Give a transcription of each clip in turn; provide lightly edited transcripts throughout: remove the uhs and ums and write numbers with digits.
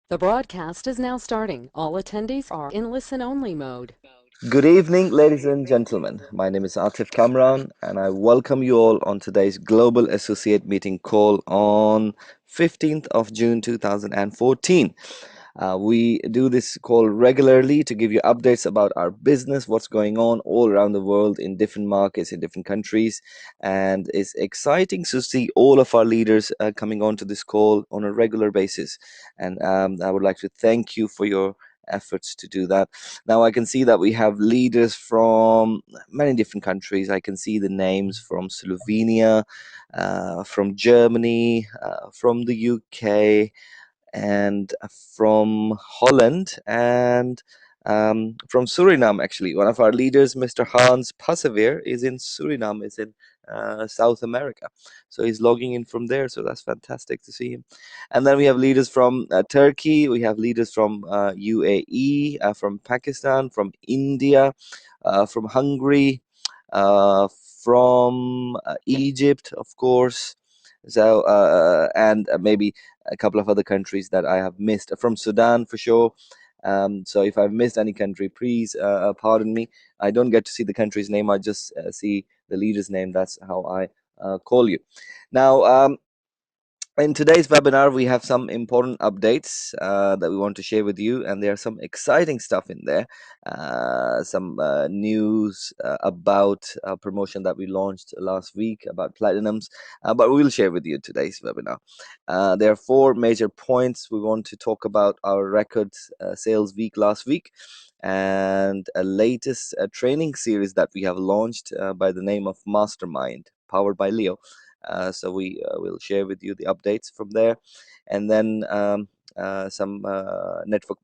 The broadcast is now starting. All attendees are in listen-only mode. Good evening, ladies and gentlemen. My name is Atif Kamran, and I welcome you all on today's Global Associate Meeting call on 15th of June 2014. We do this call regularly to give you updates about our business, what's going on all around the world in different markets, in different countries. And it's exciting to see all of our leaders coming on to this call on a regular basis. And I would like to thank you for your efforts to do that. Now, I can see that we have leaders from many different countries. I can see the names from Slovenia, from Germany, from the UK, and from Holland, and from Suriname. Actually, one of our leaders, Mr. Hans Passeveer, is in Suriname, is in South America. So he's logging in from there. So that's fantastic to see him. And then we have leaders from Turkey. We have leaders from UAE, from Pakistan, from India, from Hungary, from Egypt, of course. So and maybe a couple of other countries that I have missed, from Sudan for sure. So if I've missed any country, please pardon me. I don't get to see the country's name. I just see the leader's name. That's how I call you. Now, in today's webinar, we have some important updates that we want to share with you, and there's some exciting stuff in there. Some news about a promotion that we launched last week about platinums, but we will share with you today's webinar. There are four major points. We want to talk about our record sales week last week, and a latest training series that we have launched by the name of Mastermind, powered by Leo. So we will share with you the updates from there, and then some network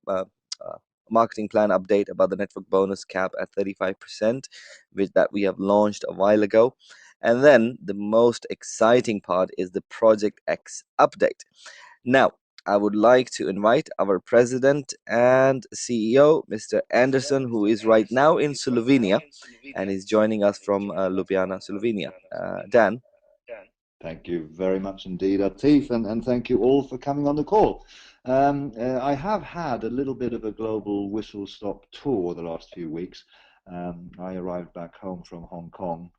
marketing plan update about the network bonus cap at 35%, which that we have launched a while ago. And then the most exciting part is the Project X update. Now, I would like to invite our president and CEO, Mr. Anderson, who is right now in Slovenia and is joining us from Ljubljana, Slovenia. Dan. Thank you very much indeed, Atif, and thank you all for coming on the call. I have had a little bit of a global whistle-stop tour the last few weeks. I arrived back home from Hong Kong,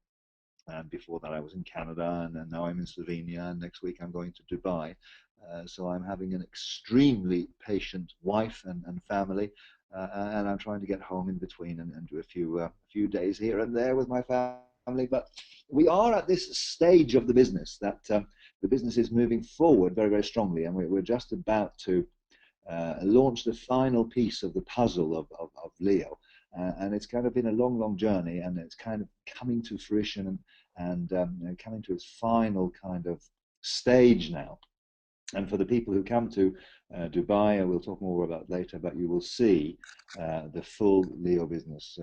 and before that I was in Canada, and now I'm in Slovenia, and next week I'm going to Dubai. So I'm having an extremely patient wife and family, and I'm trying to get home in between and do a few days here and there with my family. But we are at this stage of the business that the business is moving forward very, very strongly, and we're just about to launch the final piece of the puzzle of Leo. And it's kind of been a long, long journey, and it's kind of coming to fruition and coming to its final kind of stage now. And for the people who come to Dubai, and we'll talk more about later, but you will see the full Leo business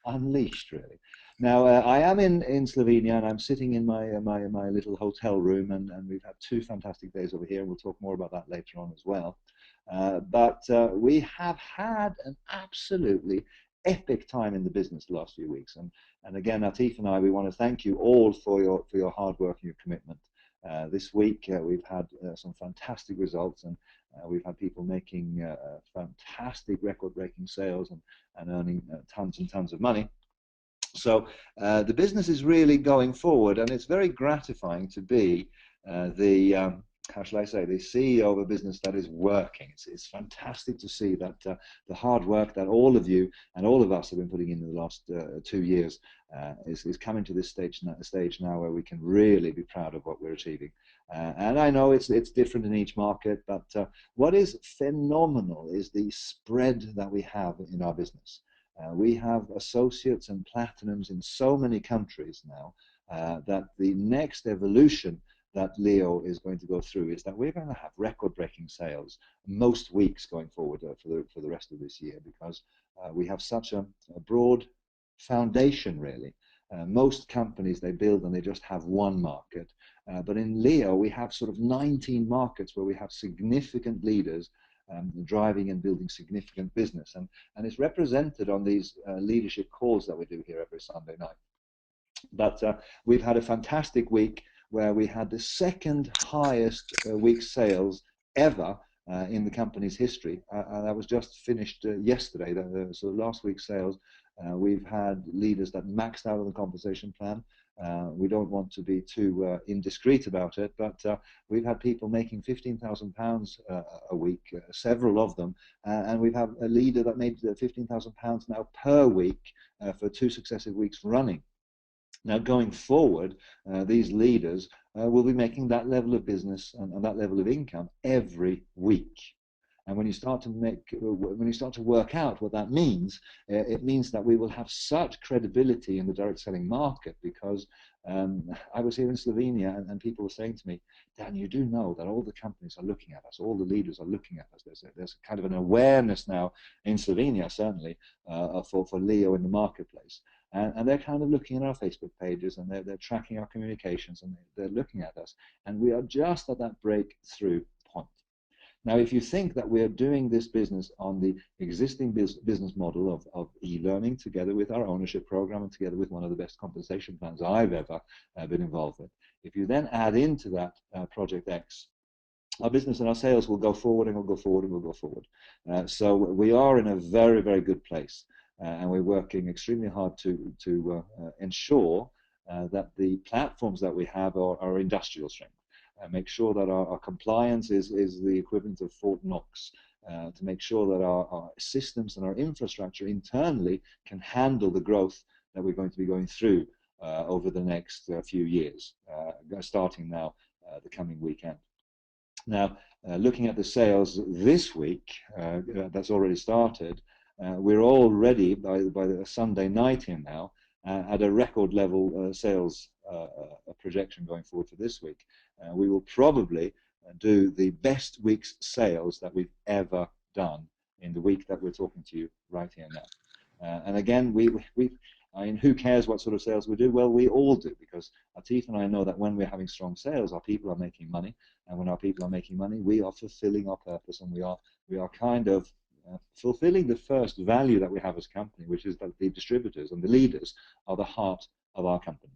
unleashed, really. Now, I am in Slovenia, and I'm sitting in my little hotel room, and we've had two fantastic days over here. We'll talk more about that later on as well. But we have had an absolutely epic time in the business the last few weeks. And again, Atif and I, we want to thank you all for your hard work and your commitment. This week we've had some fantastic results, and we've had people making fantastic record-breaking sales and earning tons and tons of money. So the business is really going forward, and it's very gratifying to be the how shall I say, the CEO of a business that is working. It's fantastic to see that the hard work that all of you and all of us have been putting in the last 2 years is coming to this stage now where we can really be proud of what we're achieving. And I know it's different in each market, but what is phenomenal is the spread that we have in our business. We have associates and platinums in so many countries now that the next evolution that Leo is going to go through is that we're going to have record-breaking sales most weeks going forward for the rest of this year, because we have such a broad foundation, really. Most companies, they build and they just have one market, but in Leo we have sort of 19 markets where we have significant leaders driving and building significant business, and it's represented on these leadership calls that we do here every Sunday night. But we've had a fantastic week where we had the second highest week sales ever in the company's history. That was just finished yesterday. So last week's sales, we've had leaders that maxed out on the compensation plan. We don't want to be too indiscreet about it, but we've had people making £15,000 a week, several of them, and we've had a leader that made £15,000 now per week for 2 successive weeks running. Now, going forward, these leaders will be making that level of business and that level of income every week. And when you start to work out what that means, it means that we will have such credibility in the direct selling market, because I was here in Slovenia and people were saying to me, Dan, you do know that all the companies are looking at us, all the leaders are looking at us. There's kind of an awareness now in Slovenia, certainly, for Leo in the marketplace. And they're kind of looking at our Facebook pages, and they're tracking our communications, and they're looking at us. And we are just at that breakthrough point. Now, if you think that we're doing this business on the existing business model of e-learning, together with our ownership program and together with one of the best compensation plans I've ever been involved with, if you then add into that Project X, our business and our sales will go forward and will go forward and will go forward. So we are in a very, very good place. And we're working extremely hard to ensure that the platforms that we have are industrial strength. Make sure that our compliance is the equivalent of Fort Knox, to make sure that our systems and our infrastructure internally can handle the growth that we're going to be going through over the next few years, starting now the coming weekend. Now, looking at the sales this week, that's already started, we're already, by the Sunday night here now, at a record level sales projection going forward for this week. We will probably do the best week's sales that we've ever done in the week that we're talking to you right here now. And again, I mean, who cares what sort of sales we do? Well, we all do, because Atif and I know that when we're having strong sales, our people are making money, and when our people are making money, we are fulfilling our purpose, and we are kind of fulfilling the first value that we have as a company, which is that the distributors and the leaders are the heart of our company.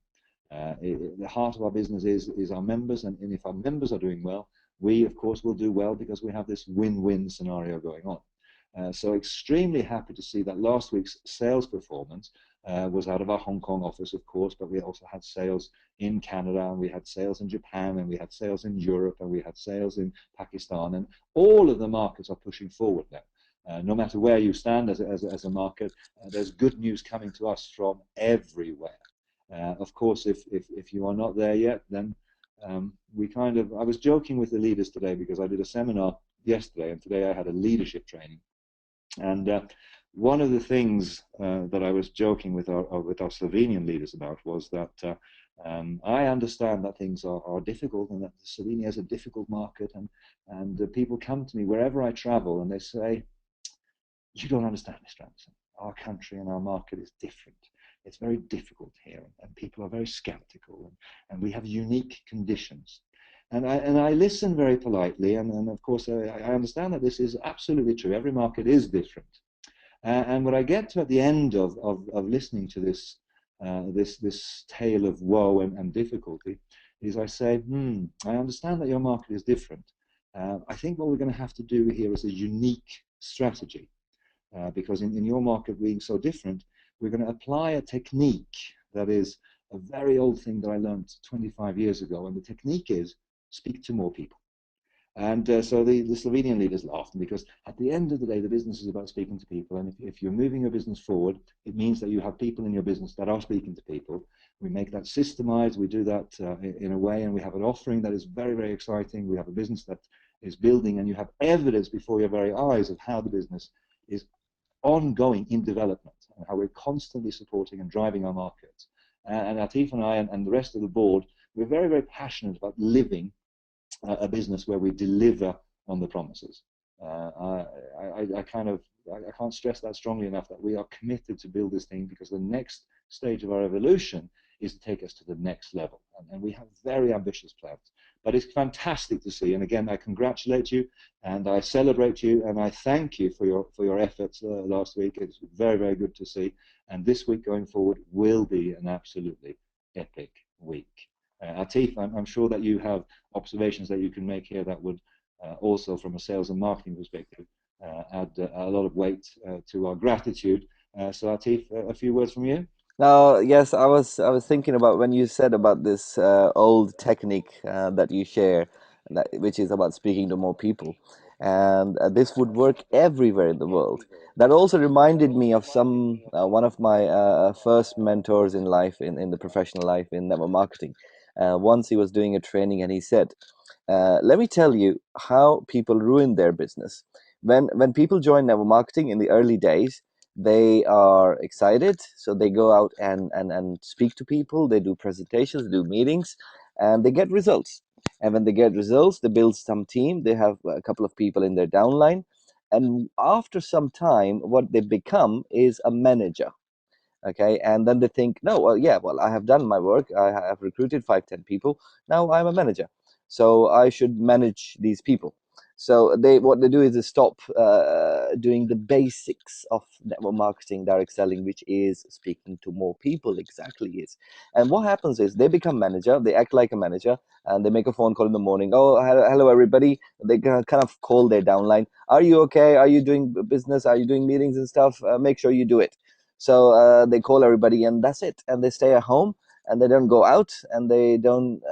The heart of our business is our members, and if our members are doing well, we of course will do well, because we have this win-win scenario going on. So extremely happy to see that last week's sales performance was out of our Hong Kong office, of course, but we also had sales in Canada, and we had sales in Japan, and we had sales in Europe, and we had sales in Pakistan, and all of the markets are pushing forward now. No matter where you stand as a market, there's good news coming to us from everywhere. Of course, if you are not there yet, then I was joking with the leaders today, because I did a seminar yesterday, and today I had a leadership training. And one of the things that I was joking with our Slovenian leaders about was that I understand that things are difficult, and that Slovenia is a difficult market, and people come to me wherever I travel, and they say, you don't understand, Mr. Anderson. Our country and our market is different. It's very difficult here, and people are very skeptical, and we have unique conditions. And I listen very politely, and of course I understand that this is absolutely true. Every market is different. And what I get to at the end of listening to this tale of woe and difficulty is I say, I understand that your market is different. I think what we're going to have to do here is a unique strategy. Because in your market being so different, we're going to apply a technique that is a very old thing that I learned 25 years ago, and the technique is speak to more people. And so the Slovenian leaders laughed, because at the end of the day, the business is about speaking to people, and if you're moving your business forward, it means that you have people in your business that are speaking to people. We make that systemized, we do that in a way, and we have an offering that is very, very exciting. We have a business that is building, and you have evidence before your very eyes of how the business is ongoing in development, and how we're constantly supporting and driving our markets. And Atif and I and the rest of the board, we're very, very passionate about living a business where we deliver on the promises. I can't stress that strongly enough, that we are committed to build this thing, because the next stage of our evolution is to take us to the next level, and we have very ambitious plans. But it's fantastic to see, and again, I congratulate you, and I celebrate you, and I thank you for your efforts last week. It's very, very good to see, and this week going forward will be an absolutely epic week. Atif, I'm sure that you have observations that you can make here that would also from a sales and marketing perspective, add a lot of weight to our gratitude. So Atif, a few words from you? Now, yes, I was thinking about when you said about this old technique that you share, which is about speaking to more people, and this would work everywhere in the world. That also reminded me of some one of my first mentors in life, in the professional life in network marketing. Once he was doing a training, and he said, let me tell you how people ruin their business. When people join network marketing in the early days, they are excited, so they go out and speak to people. They do presentations, they do meetings, and they get results. And when they get results, they build some team. They have a couple of people in their downline, and after some time, what they become is a manager. Okay, and then they think, no, well, yeah, well, I have done my work, I have recruited 5, 10 people, now I'm a manager, so I should manage these people. So what they do is they stop doing the basics of network marketing, direct selling, which is speaking to more people. Exactly is. And what happens is they become manager, they act like a manager, and they make a phone call in the morning. Oh, hello everybody. They kind of call their downline. Are you okay? Are you doing business? Are you doing meetings and stuff? Make sure you do it. So they call everybody, and that's it. And they stay at home, and they don't go out, and they don't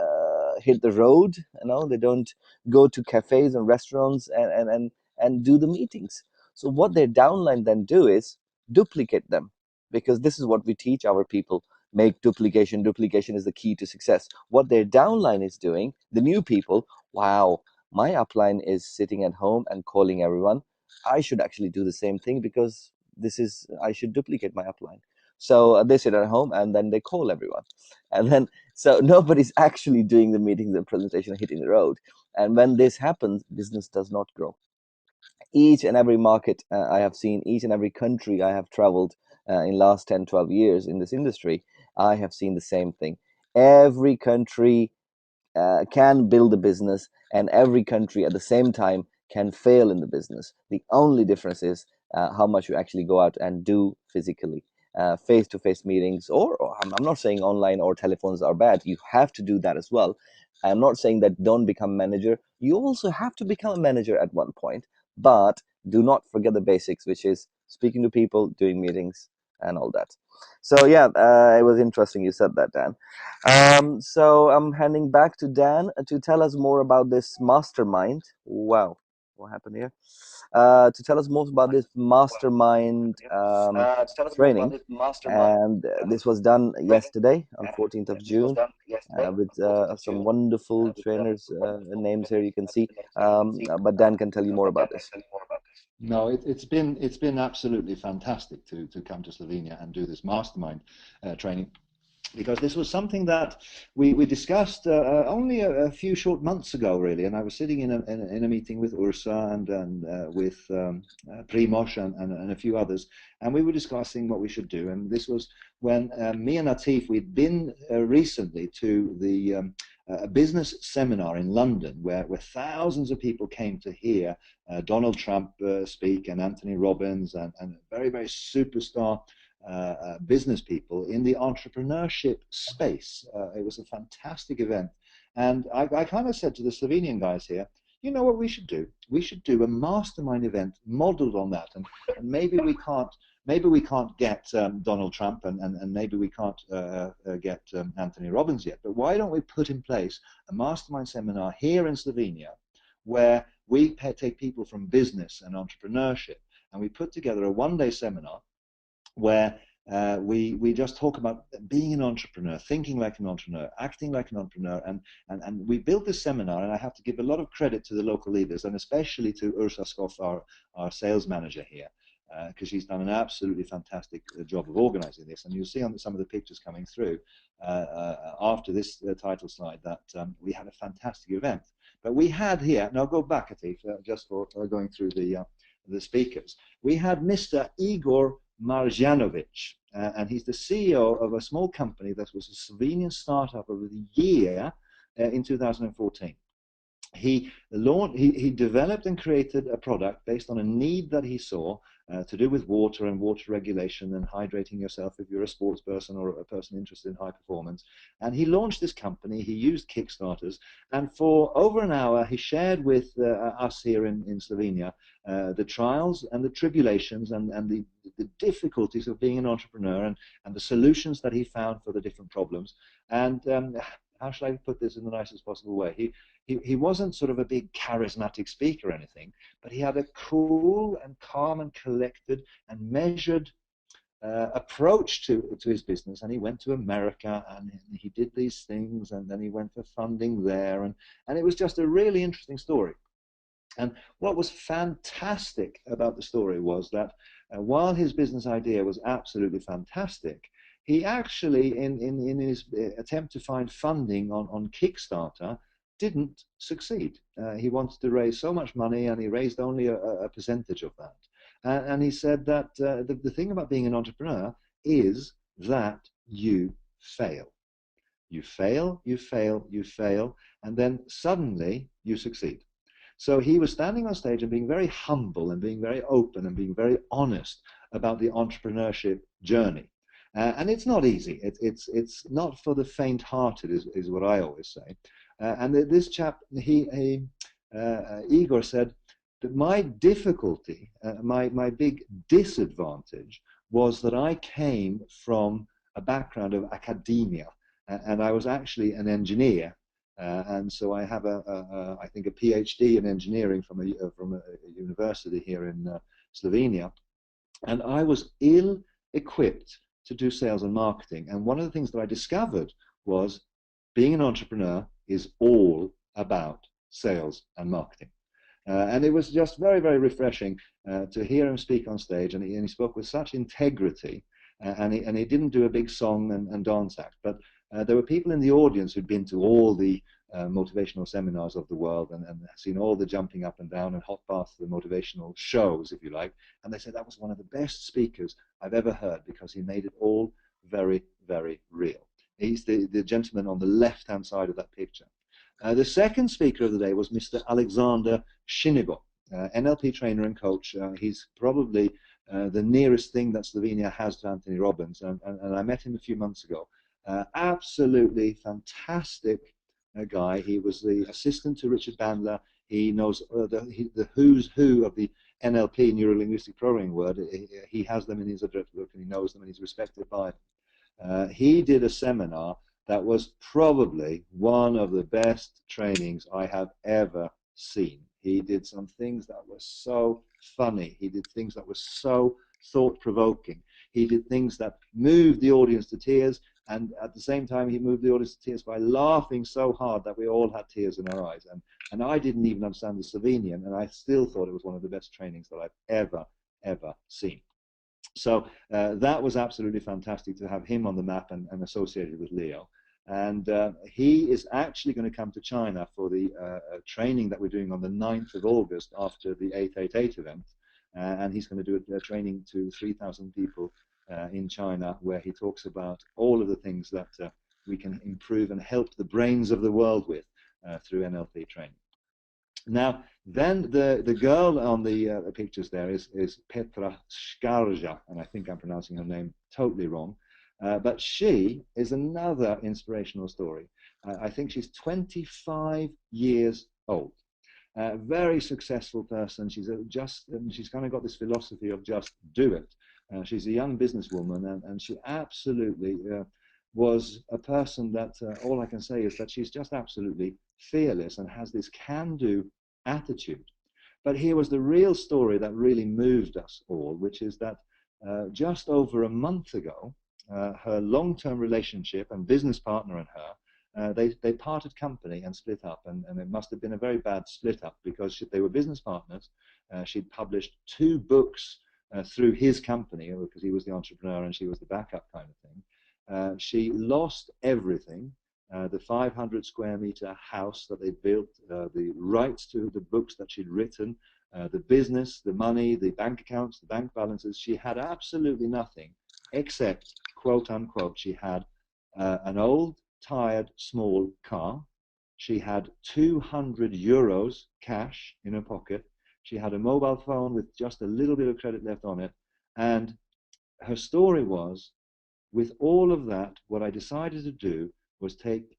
hit the road. They don't go to cafes and restaurants and do the meetings. So what their downline then do is duplicate them, because this is what we teach our people: make duplication. Duplication is the key to success. What their downline is doing, the new people, wow, my upline is sitting at home and calling everyone. I should actually do the same thing, because I should duplicate my upline. So they sit at home and then they call everyone, and then so nobody's actually doing the meetings and presentation and hitting the road. And when this happens, business does not grow. Each and every market I have seen, each and every country I have traveled in last 10, 12 years in this industry, I have seen the same thing. Every country can build a business, and every country at the same time can fail in the business. The only difference is how much you actually go out and do physically. Face-to-face meetings, or I'm not saying online or telephones are bad. You have to do that as well. I'm not saying that don't become manager. You also have to become a manager at one point, but do not forget the basics, which is speaking to people, doing meetings, and all that. So yeah, it was interesting you said that, Dan. So I'm handing back to Dan to tell us more about this mastermind. Wow, what happened here? To tell us more about this mastermind training. And this was done yesterday on 14th of June with some wonderful trainers' names here you can see. But Dan can tell you more about this. No, it's been absolutely fantastic to come to Slovenia and do this mastermind training, because this was something that we discussed only a few short months ago, really. And I was sitting in a meeting with Ursa and with Primoz and a few others, and we were discussing what we should do. And this was when me and Atif, we'd been recently to the a business seminar in London where thousands of people came to hear Donald Trump speak, and Anthony Robbins, and very, very superstar business people in the entrepreneurship space. It was a fantastic event. And I kind of said to the Slovenian guys here, you know what we should do? We should do a mastermind event modeled on that. And maybe we can't get Donald Trump, and maybe we can't get Anthony Robbins yet. But why don't we put in place a mastermind seminar here in Slovenia where we take people from business and entrepreneurship, and we put together a one-day seminar where we just talk about being an entrepreneur, thinking like an entrepreneur, acting like an entrepreneur, and we built this seminar. And I have to give a lot of credit to the local leaders, and especially to Ursa Skoff, our sales manager here, because she's done an absolutely fantastic job of organizing this. And you'll see on some of the pictures coming through after this title slide that we had a fantastic event. But we had here, now go back, Atif, just for going through the speakers. We had Mr. Igor Marjanovic, and he's the CEO of a small company that was a Slovenian startup of the year in 2014. he developed and created a product based on a need that he saw to do with water and water regulation and hydrating yourself if you're a sports person or a person interested in high performance. And he launched this company. He used Kickstarters, and for over an hour he shared with us here in Slovenia the trials and the tribulations and the difficulties of being an entrepreneur, and the solutions that he found for the different problems. And how shall I put this in the nicest possible way? He wasn't sort of a big charismatic speaker or anything, but he had a cool and calm and collected and measured approach to his business. And he went to America and he did these things, and then he went for funding there, and it was just a really interesting story. And what was fantastic about the story was that while his business idea was absolutely fantastic, he actually, in his attempt to find funding on Kickstarter, didn't succeed. He wanted to raise so much money, and he raised only a percentage of that. And he said that the thing about being an entrepreneur is that you fail. You fail, you fail, you fail, and then suddenly you succeed. So he was standing on stage and being very humble and being very open and being very honest about the entrepreneurship journey. And it's not easy. It's not for the faint-hearted, is what I always say. And this chap, Igor said that my difficulty, my big disadvantage was that I came from a background of academia, and I was actually an engineer. And so I have I think a PhD in engineering from a university here in Slovenia, and I was ill-equipped to do sales and marketing. And one of the things that I discovered was being an entrepreneur is all about sales and marketing. And it was just very, very refreshing to hear him speak on stage, and he spoke with such integrity, and he didn't do a big song and dance act, but there were people in the audience who'd been to all the motivational seminars of the world and seen all the jumping up and down and hot baths, the motivational shows, if you like, and they said that was one of the best speakers I've ever heard, because he made it all very, very real. He's the gentleman on the left-hand side of that picture. The second speaker of the day was Mr. Alexander Shinibo, NLP trainer and coach. He's probably the nearest thing that Slovenia has to Anthony Robbins, and I met him a few months ago. Absolutely fantastic guy. He was the assistant to Richard Bandler. He knows the who's who of the NLP, neuro-linguistic programming word. He has them in his address book, and he knows them, and he's respected by them. He did a seminar that was probably one of the best trainings I have ever seen. He did some things that were so funny. He did things that were so thought-provoking. He did things that moved the audience to tears, and at the same time he moved the audience to tears by laughing so hard that we all had tears in our eyes. And I didn't even understand the Slovenian, and I still thought it was one of the best trainings that I've ever seen. So that was absolutely fantastic to have him on the map and associated with Leo. And he is actually going to come to China for the training that we're doing on the 9th of August after the 888 event. And he's going to do a training to 3,000 people in China, where he talks about all of the things that we can improve and help the brains of the world with through NLP training. Now, then the girl on the pictures there is Petra Skarja, and I think I'm pronouncing her name totally wrong. But she is another inspirational story. I think she's 25 years old. Very successful person. She's kind of got this philosophy of just do it. She's a young businesswoman, and she absolutely was a person that all I can say is that she's just absolutely fearless and has this can-do attitude. But here was the real story that really moved us all, which is that just over a month ago, her long-term relationship and business partner and her, they parted company and split up, and it must have been a very bad split up, because they were business partners. She'd published 2 books through his company, because he was the entrepreneur and she was the backup kind of thing. She lost everything, the 500 square meter house that they built, the rights to the books that she'd written, the business, the money, the bank accounts, the bank balances. She had absolutely nothing except, quote unquote, she had an old, tired, small car, She had 200 euros cash in her pocket. She had a mobile phone with just a little bit of credit left on it. And her story was, with all of that, what I decided to do was take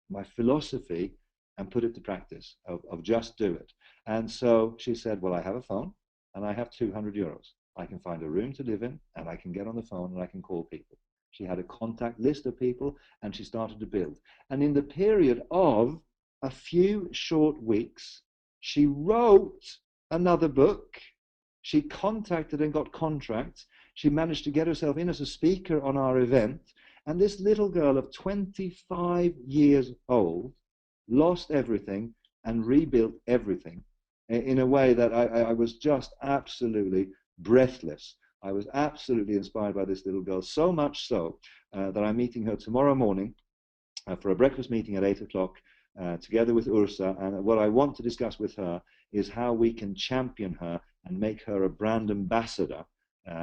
my philosophy and put it to practice of just do it. And so she said, well, I have a phone and I have 200 euros. I can find a room to live in and I can get on the phone and I can call people. She had a contact list of people and she started to build. And in the period of a few short weeks, she wrote another book. She contacted and got contracts. She managed to get herself in as a speaker on our event. And this little girl of 25 years old lost everything and rebuilt everything in a way that I was just absolutely breathless. I was absolutely inspired by this little girl, so much so that I'm meeting her tomorrow morning for a breakfast meeting at 8 o'clock together with Ursa. And what I want to discuss with her is how we can champion her and make her a brand ambassador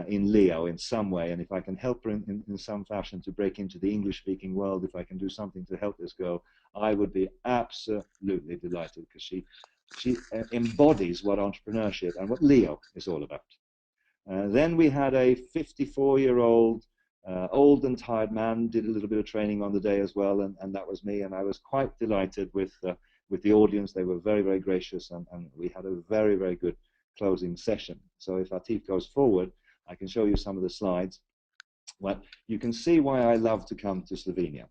in Leo in some way. And if I can help her in some fashion to break into the English-speaking world, if I can do something to help this girl, I would be absolutely delighted, because she embodies what entrepreneurship and what Leo is all about. Then we had a 54-year-old old and tired man, did a little bit of training on the day as well, and that was me. And I was quite delighted with the audience. They were very, very gracious, and we had a very, very good closing session. So if Atif goes forward, I can show you some of the slides. Well, you can see why I love to come to Slovenia.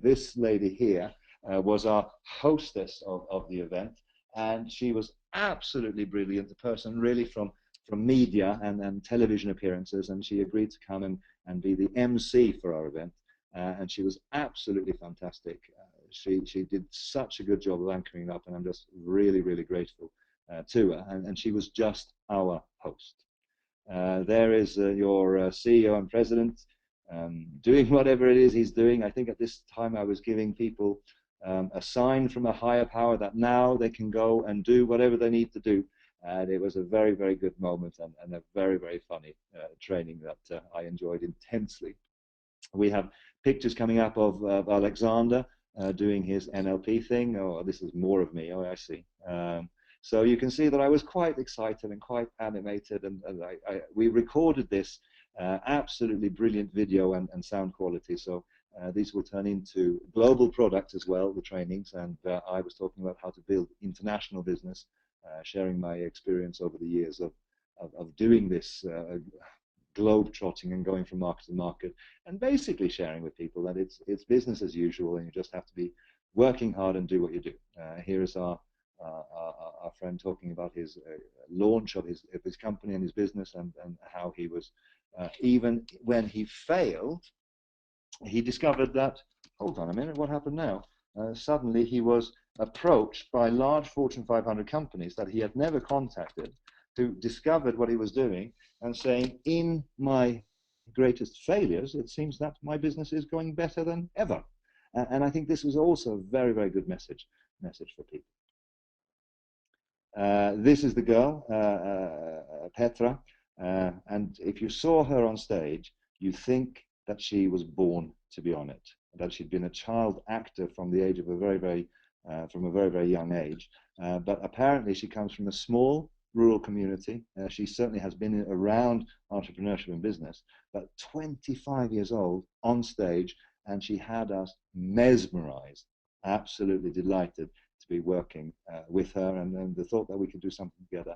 This lady here was our hostess of the event, and she was absolutely brilliant, a person really from media and television appearances, and she agreed to come and be the MC for our event, and she was absolutely fantastic. She did such a good job of anchoring up, and I'm just really, really grateful to her, and she was just our host. There is your CEO and president doing whatever it is he's doing. I think at this time I was giving people a sign from a higher power that now they can go and do whatever they need to do. And it was a very, very good moment, and a very, very funny training that I enjoyed intensely. We have pictures coming up of Alexander doing his NLP thing. Oh, this is more of me. Oh, I see. So you can see that I was quite excited and quite animated, and we recorded this absolutely brilliant video and sound quality. So these will turn into global products as well, the trainings, and I was talking about how to build international business, sharing my experience over the years of doing this globe trotting and going from market to market, and basically sharing with people that it's business as usual, and you just have to be working hard and do what you do. Here is our friend talking about his launch of his company and his business, and how he was, even when he failed, he discovered that, hold on a minute, what happened now? Suddenly he was approached by large Fortune 500 companies that he had never contacted, who discovered what he was doing and saying, in my greatest failures, it seems that my business is going better than ever. And I think this was also a very, very good message for people. This is the girl, Petra, and if you saw her on stage, you think that she was born to be on it, that she'd been a child actor from the age of a very, very young age. But apparently she comes from a small rural community. She certainly has been around entrepreneurship and business, but 25 years old on stage, and she had us mesmerized, absolutely delighted to be working with her, and the thought that we could do something together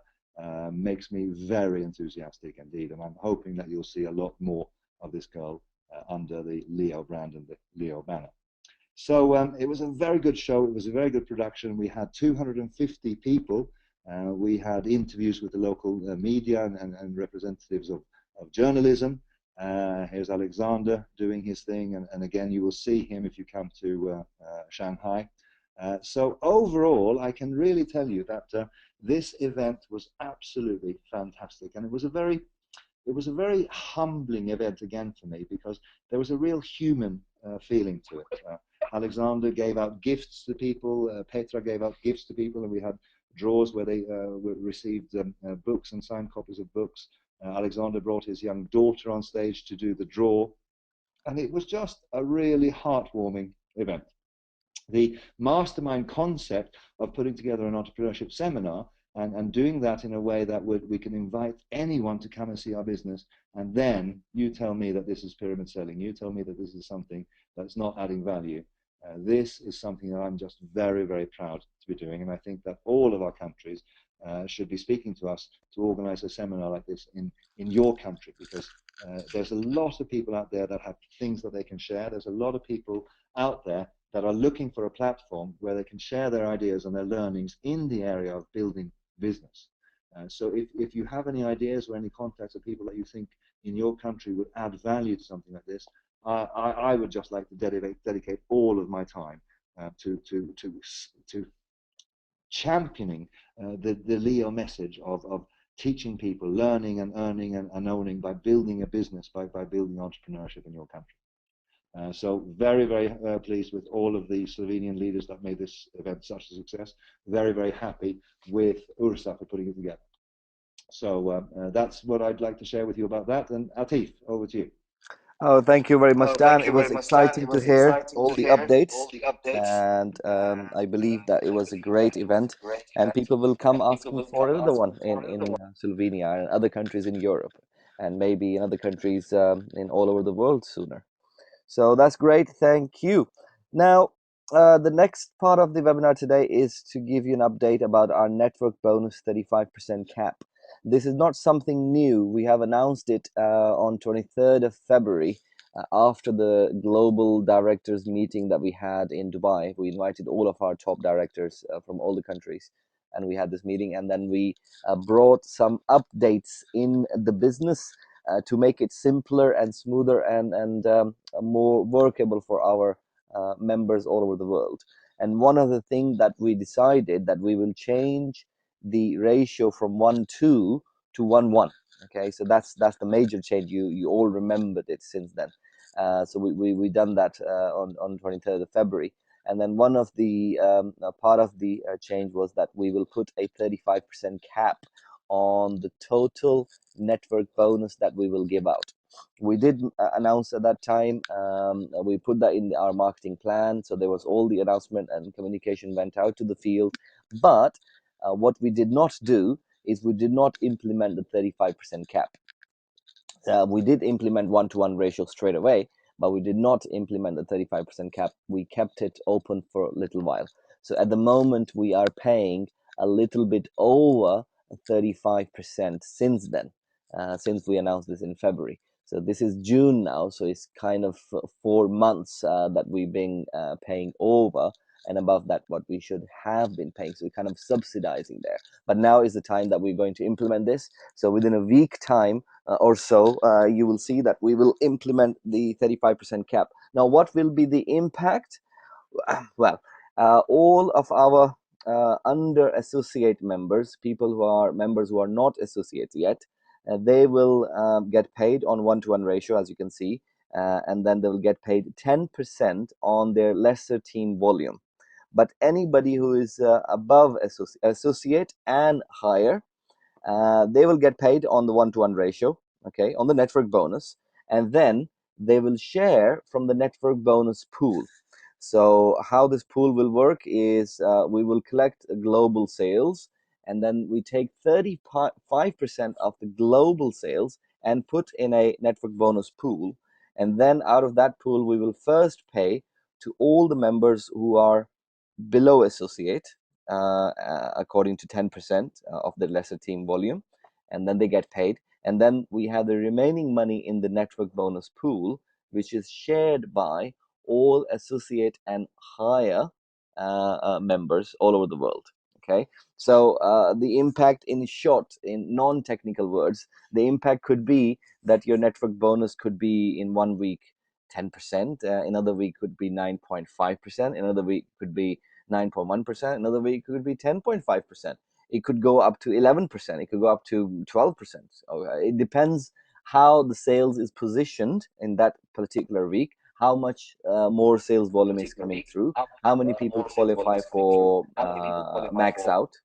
makes me very enthusiastic indeed, and I'm hoping that you'll see a lot more of this girl under the Leo brand and the Leo banner. So it was a very good show. It was a very good production. We had 250 people. We had interviews with the local media and representatives of journalism. Here's Alexander doing his thing, and again, you will see him if you come to Shanghai. So overall, I can really tell you that this event was absolutely fantastic, and it was a very humbling event again for me, because there was a real human feeling to it. Alexander gave out gifts to people, Petra gave out gifts to people, and we had drawers where they received books and signed copies of books. Alexander brought his young daughter on stage to do the draw, and it was just a really heartwarming event. the mastermind concept of putting together an entrepreneurship seminar and doing that in a way that we can invite anyone to come and see our business, and then you tell me that this is pyramid selling, you tell me that this is something that's not adding value. This is something that I'm just very, very proud to be doing, and I think that all of our countries should be speaking to us to organize a seminar like this in your country, because there's a lot of people out there that have things that they can share. There's a lot of people out there that are looking for a platform where they can share their ideas and their learnings in the area of building business. So if you have any ideas or any contacts of people that you think in your country would add value to something like this, I would just like to dedicate all of my time to championing the Leo message of teaching people, learning and earning and owning by building a business, by building entrepreneurship in your country. So very, very pleased with all of the Slovenian leaders that made this event such a success. Very, very happy with Ursa for putting it together. So that's what I'd like to share with you about that. And Atif, over to you. Oh, thank you very much, Oh, Dan. thank It you was very much, Dan. exciting It to was hear exciting all to the hear updates, all the updates. and I believe that it I was a believe that great it was a event, great and event, people will come and people asking will for come another asking one for another in one. Slovenia and other countries in Europe, and maybe in other countries in all over the world sooner. So that's great. Thank you. Now, the next part of the webinar today is to give you an update about our network bonus 35% cap. This is not something new. We have announced it on 23rd of February after the global directors meeting that we had in Dubai. We invited all of our top directors from all the countries, and we had this meeting, and then we brought some updates in the business to make it simpler and smoother and more workable for our members all over the world. And one of the things that we decided that we will change the ratio from 1:2 to 1:1. Okay, so that's the major change. You all remembered it since then. So we done that on 23rd of February. And then one of the part of the change was that we will put a 35% cap on the total network bonus that we will give out. We did announce at that time, we put that in our marketing plan, so there was all the announcement and communication went out to the field. But what we did not do is we did not implement the 35% cap. We did implement one-to-one ratio straight away, but we did not implement the 35% cap. We kept it open for a little while. So at the moment, we are paying a little bit over 35% since then, since we announced this in February. So this is June now, so it's kind of 4 months that we've been paying over and above that what we should have been paying. So we're kind of subsidizing there. But now is the time that we're going to implement this. So within a week time or so, you will see that we will implement the 35% cap. Now, what will be the impact? Well, all of our under associate members, people who are members who are not associates yet, they will get paid on one-to-one ratio, as you can see, and then they will get paid 10% on their lesser team volume. But anybody who is above associate and higher, they will get paid on the one-to-one ratio, okay, on the network bonus, and then they will share from the network bonus pool. So how this pool will work is we will collect global sales, and then we take 35% of the global sales and put in a network bonus pool, and then out of that pool we will first pay to all the members who are below associate according to 10% of the lesser team volume, and then they get paid. And then we have the remaining money in the network bonus pool, which is shared by all associate and higher members all over the world. Okay, so the impact, in short, in non-technical words, the impact could be that your network bonus could be in 1 week 10%, another week could be 9.5%, another week could be 9.1%, another week could be 10.5%. It could go up to 11%, it could go up to 12%. It depends how the sales is positioned in that particular week, how much more sales volume is coming through, how many people qualify for max out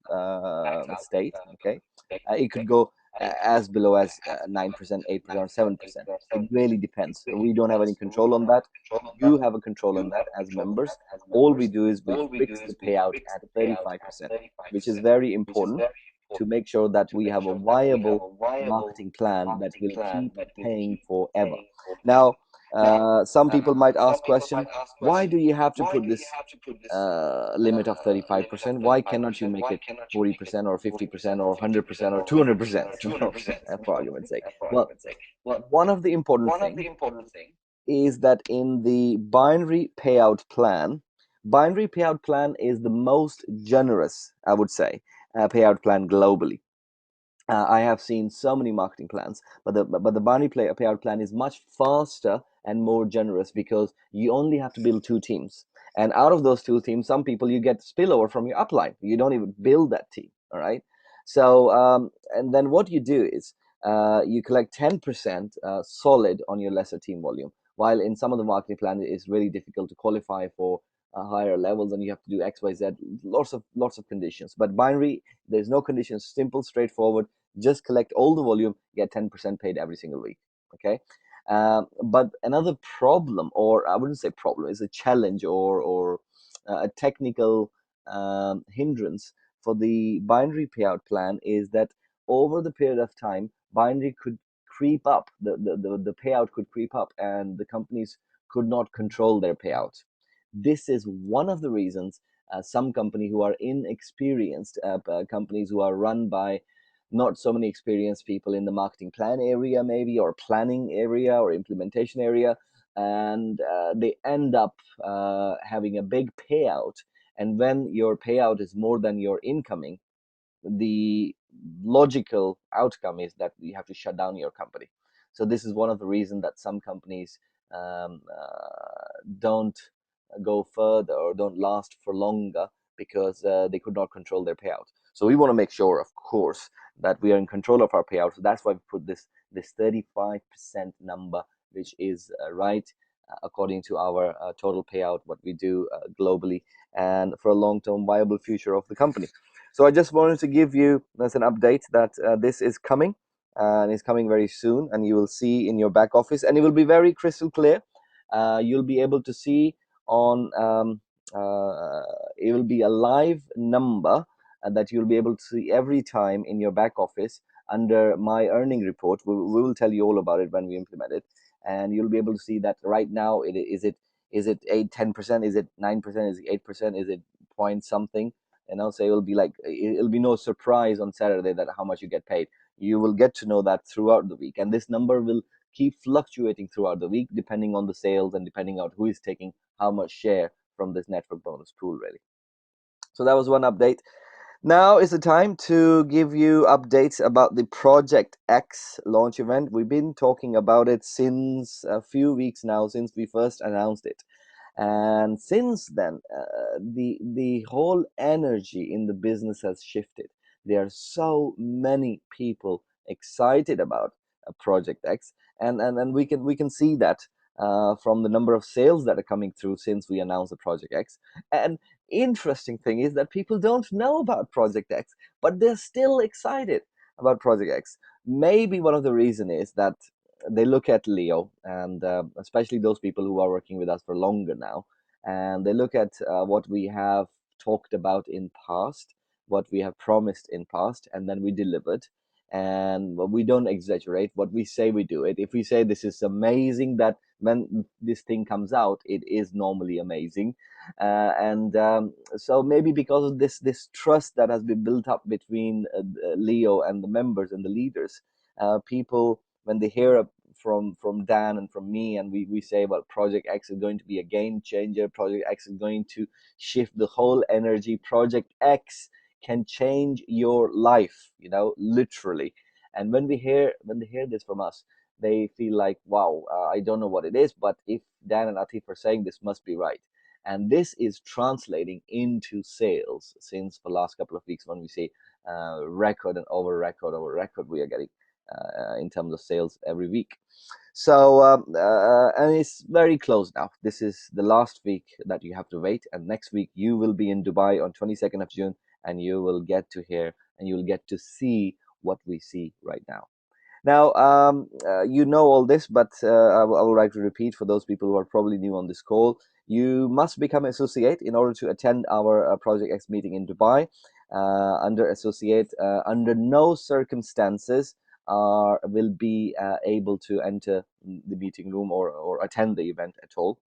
state. Okay, it could go as below as 9%, 8%, or 7%. It really depends. We don't have any control on that. You have a control on that as members. All we do is we fix the payout at 35%, which is very important to make sure that we have a viable marketing plan that will keep paying forever. Now, some people might ask question, why do you have to put this limit of 35%? Why cannot you make it 40% or 50% or 100% or 200%? For argument's sake. Well, one of the important things is that in the binary payout plan is the most generous, I would say, payout plan globally. I have seen so many marketing plans, but the binary payout plan is much faster and more generous because you only have to build two teams, and out of those two teams, some people you get spillover from your upline. You don't even build that team. All right. So and then what you do is you collect 10% solid on your lesser team volume. While in some of the marketing plans, it's really difficult to qualify for higher levels, and you have to do X, Y, Z, lots of conditions. But binary, there's no conditions, simple, straightforward. Just collect all the volume, get 10% paid every single week. Okay. But another problem, or I wouldn't say problem, is a challenge or a technical hindrance for the binary payout plan is that over the period of time, binary could creep up, the payout could creep up, and the companies could not control their payout. This is one of the reasons some company who are inexperienced, companies who are run by not so many experienced people in the marketing plan area, maybe, or planning area or implementation area, and they end up having a big payout. And when your payout is more than your incoming, the logical outcome is that you have to shut down your company. So this is one of the reasons that some companies don't go further or don't last for longer, because they could not control their payout. So we want to make sure, of course, that we are in control of our payout. So that's why we put this 35% number, which is right according to our total payout, what we do globally, and for a long-term viable future of the company. So I just wanted to give you as an update that this is coming, and it's coming very soon, and you will see in your back office, and it will be very crystal clear. You'll be able to see on it will be a live number that you'll be able to see every time in your back office under my earning report. We will tell you all about it when we implement it, and you'll be able to see that right now is it 10%, is it 9%, is it 8%, is it point something. And I'll say it'll be no surprise on Saturday that how much you get paid. You will get to know that throughout the week, and this number will keep fluctuating throughout the week depending on the sales and depending on who is taking how much share from this network bonus pool, really. So that was one update. Now is the time to give you updates about the Project X launch event. We've been talking about it since a few weeks now, since we first announced it. And since then, the whole energy in the business has shifted. There are so many people excited about Project X, and we can see that from the number of sales that are coming through since we announced the Project X. And interesting thing is that people don't know about Project X, but they're still excited about Project X. Maybe one of the reason is that they look at Leo, and especially those people who are working with us for longer now, and they look at what we have talked about in past, what we have promised in past, and then we delivered. And we don't exaggerate. What we say, we do it. If we say this is amazing, that when this thing comes out, it is normally amazing. And so maybe because of this trust that has been built up between Leo and the members and the leaders, people, when they hear from Dan and from me, and we say, well, Project X is going to be a game changer, Project X is going to shift the whole energy, Project X can change your life, literally. And when they hear this from us, they feel like, wow, I don't know what it is, but if Dan and Atif are saying, this must be right. And this is translating into sales since the last couple of weeks, when we see record and over record we are getting in terms of sales every week. So and it's very close now. This is the last week that you have to wait, and next week you will be in Dubai on 22nd of June, and you will get to hear and you will get to see what we see right now. Now, you know all this, but I would like to repeat for those people who are probably new on this call. You must become associate in order to attend our Project X meeting in Dubai. Under associate, under no circumstances will be able to enter the meeting room or attend the event at all,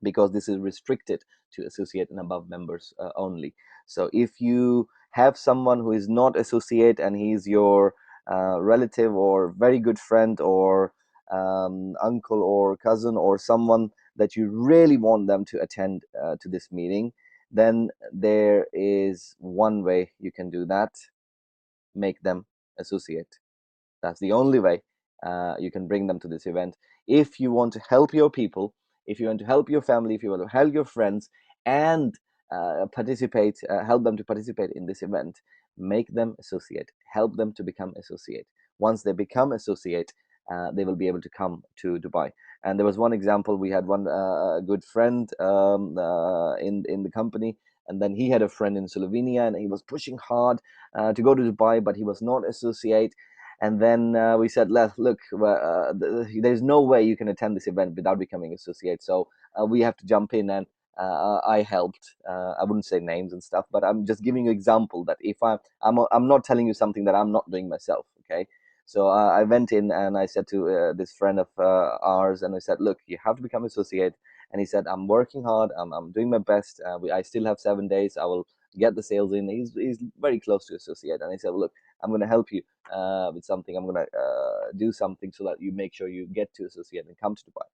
because this is restricted to associate and above members only. So if you have someone who is not associate and he's your relative or very good friend or uncle or cousin or someone that you really want them to attend to this meeting, then there is one way you can do that: make them associate. That's the only way you can bring them to this event. If you want to help your people, if you want to help your family, if you want to help your friends and help them to participate in this event, make them associate, help them to become associate. Once they become associate, they will be able to come to Dubai. And there was one example. We had one good friend in the company, and then he had a friend in Slovenia, and he was pushing hard to go to Dubai, but he was not associate. And then we said, look, there's no way you can attend this event without becoming associate. So we have to jump in, and I helped. I wouldn't say names and stuff, but I'm just giving you an example that if I'm not telling you something that I'm not doing myself. Okay. So I went in and I said to this friend of ours, and I said, look, you have to become associate. And he said, I'm working hard. I'm doing my best. I still have 7 days. I will get the sales in. He's very close to associate. And I said, well, look, I'm going to help you with something. I'm going to do something so that you make sure you get to associate and come to Dubai.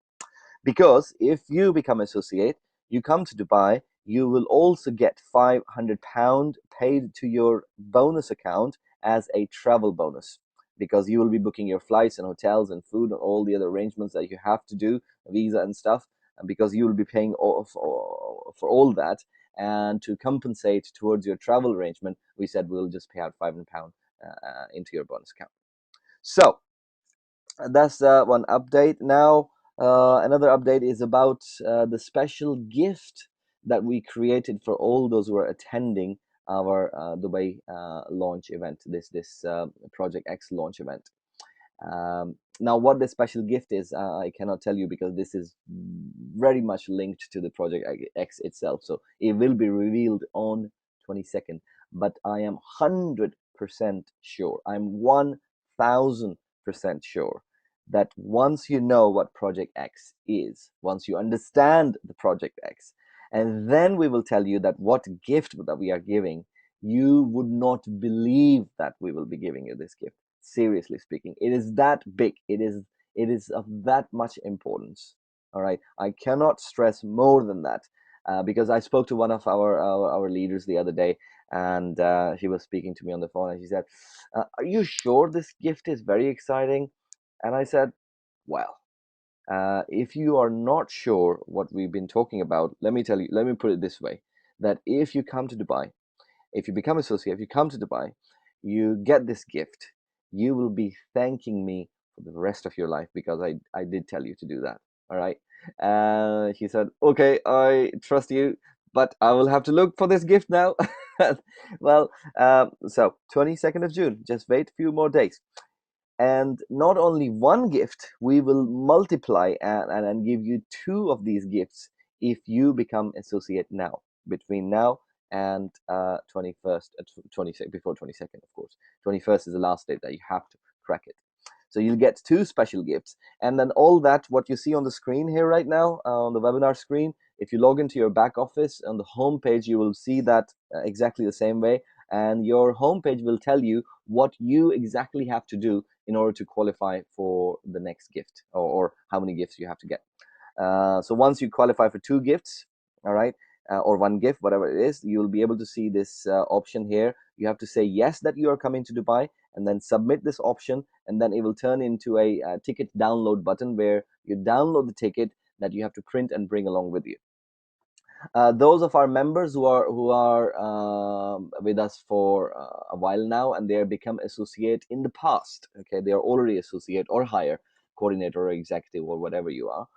Because if you become associate, you come to Dubai, you will also get £500 paid to your bonus account as a travel bonus, because you will be booking your flights and hotels and food and all the other arrangements that you have to do, visa and stuff, and because you will be paying for all that. And to compensate towards your travel arrangement, we said we'll just pay out £500 into your bonus account. So that's one update. Now, another update is about the special gift that we created for all those who are attending our Dubai launch event, this Project X launch event. Now, what the special gift is, I cannot tell you, because this is very much linked to the Project X itself. So it will be revealed on 22nd. But I am 100% sure, I'm 1000% sure that once you know what Project X is, once you understand the Project X, and then we will tell you that what gift that we are giving, you would not believe that we will be giving you this gift. Seriously speaking, it is that big. It is of that much importance. All right, I cannot stress more than that, because I spoke to one of our leaders the other day, and she was speaking to me on the phone, and she said, "Are you sure this gift is very exciting?" And I said, well, if you are not sure what we've been talking about, let me tell you, let me put it this way, that if you come to Dubai, if you become associate, if you come to Dubai, you get this gift, you will be thanking me for the rest of your life, because I did tell you to do that. All right. He said, okay, I trust you, but I will have to look for this gift now. Well, so 22nd of June, just wait a few more days. And not only one gift, we will multiply and give you two of these gifts if you become associate now, between now and 21st, 22nd, before 22nd, of course. 21st is the last date that you have to crack it. So you'll get two special gifts. And then all that, what you see on the screen here right now, on the webinar screen, if you log into your back office on the home page, you will see that exactly the same way. And your home page will tell you what you exactly have to do in order to qualify for the next gift, or how many gifts you have to get. So once you qualify for two gifts, all right, or one gift, whatever it is, you'll be able to see this option here. You have to say yes that you are coming to Dubai, and then submit this option, and then it will turn into a ticket download button, where you download the ticket that you have to print and bring along with you. Those of our members who are with us for a while now, and they have become associate in the past, okay, they are already associate or higher, coordinator or executive or whatever you are,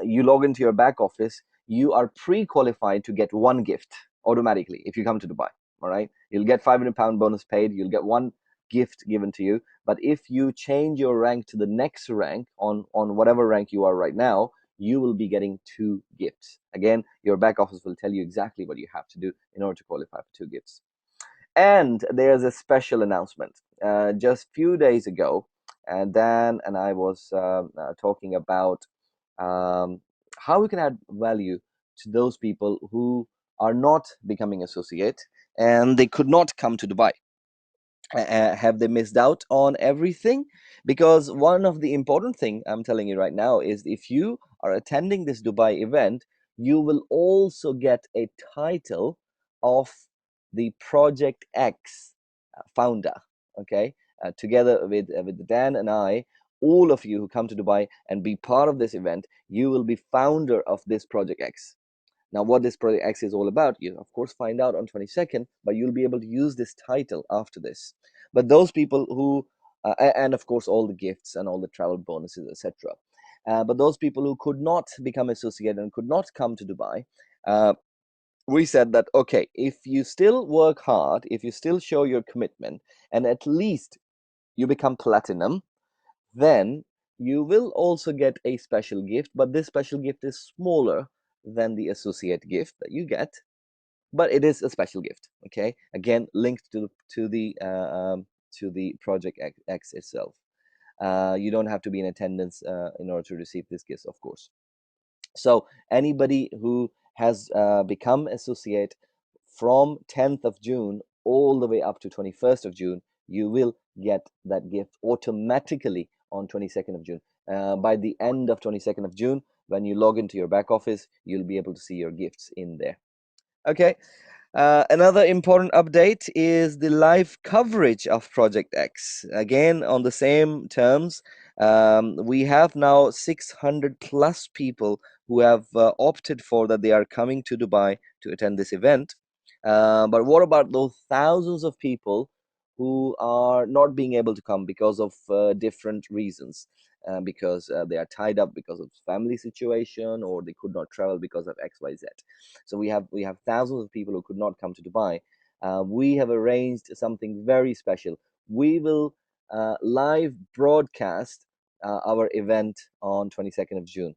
you log into your back office, you are pre-qualified to get one gift automatically if you come to Dubai. All right, you'll get £500 bonus paid, you'll get one gift given to you. But if you change your rank to the next rank on whatever rank you are right now, you will be getting 2 gifts. Again, your back office will tell you exactly what you have to do in order to qualify for 2 gifts. And there's a special announcement. Just few days ago, Dan and I was talking about um, how we can add value to those people who are not becoming associate and they could not come to Dubai. Have they missed out on everything? Because one of the important thing I'm telling you right now is if you are attending this Dubai event, you will also get a title of the Project X founder. Okay, together with Dan and I, all of you who come to Dubai and be part of this event, you will be founder of this Project X. Now, what this Project X is all about, you of course find out on 22nd, but you'll be able to use this title after this. But those people who, and of course all the gifts and all the travel bonuses, etc. But those people who could not become associated and could not come to Dubai, we said that, okay, if you still work hard, if you still show your commitment, and at least you become platinum, then you will also get a special gift, but this special gift is smaller than the associate gift that you get, but it is a special gift. Okay, again, linked to the Project X itself. You don't have to be in attendance in order to receive this gift, of course. So anybody who has become associate from 10th of June all the way up to 21st of June, you will get that gift automatically on 22nd of June. By the end of 22nd of June, when you log into your back office, you'll be able to see your gifts in there. Okay. Another important update is the live coverage of Project X. Again, on the same terms, we have now 600 plus people who have opted for that they are coming to Dubai to attend this event. But what about those thousands of people who are not being able to come because of different reasons? Because they are tied up because of family situation, or they could not travel because of XYZ. So we have thousands of people who could not come to Dubai. We have arranged something very special. We will live broadcast our event on 22nd of June.